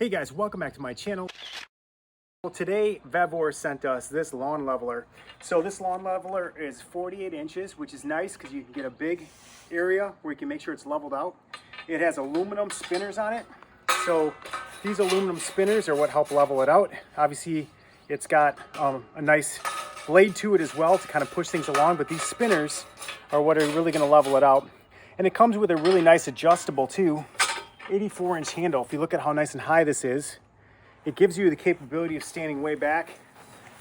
Hey guys, welcome back to my channel. Well, today VEVOR sent us this lawn leveler. So this lawn leveler is 48 inches, which is nice because you can get a big area where you can make sure it's leveled out. It has aluminum spinners on it. So these aluminum spinners are what help level it out. Obviously, it's got a nice blade to it as well to kind of push things along, but these spinners are what are really going to level it out. And it comes with a really nice adjustable too. 84-inch handle. If you look at how nice and high this is, it gives you the capability of standing way back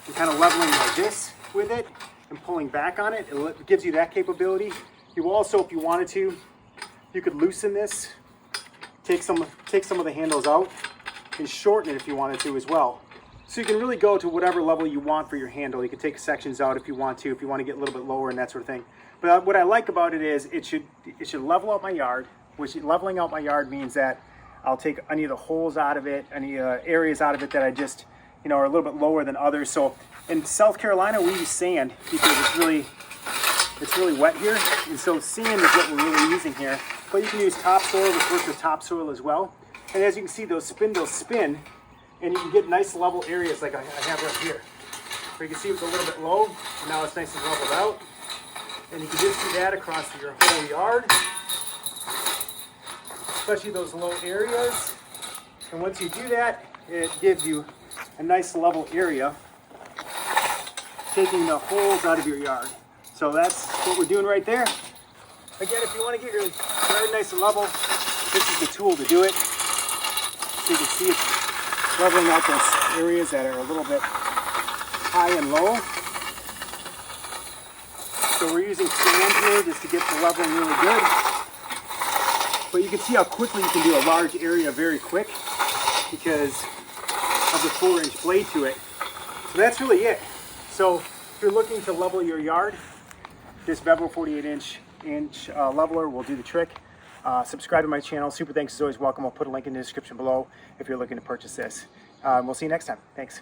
and kind of leveling like this with it and pulling back on it. It gives you that capability. You also, if you wanted to, you could loosen this, take some of the handles out and shorten it if you wanted to as well. So you can really go to whatever level you want for your handle. You can take sections out if you want to get a little bit lower and that sort of thing. But what I like about it is it should level out my yard. Which leveling out my yard means that I'll take any of the holes out of it, any areas out of it that I just, are a little bit lower than others. So in South Carolina, we use sand because it's really wet here. And so sand is what we're really using here. But you can use topsoil, which works with topsoil as well. And as you can see, those spindles spin and you can get nice level areas like I have right here. Where you can see it's a little bit low, and now it's nice and leveled out. And you can just do that across your whole yard. Especially those low areas. And once you do that, it gives you a nice level area, taking the holes out of your yard. So that's what we're doing right there. Again, if you want to get your yard nice and level, this is the tool to do it. So you can see it's leveling out those areas that are a little bit high and low. So we're using sand here just to get the leveling really good. But you can see how quickly you can do a large area very quick because of the 4-inch blade to it. So that's really it. So if you're looking to level your yard, this VEVOR 48-inch leveler will do the trick. Subscribe to my channel. Super thanks is always welcome. I'll put a link in the description below if you're looking to purchase this. We'll see you next time. Thanks.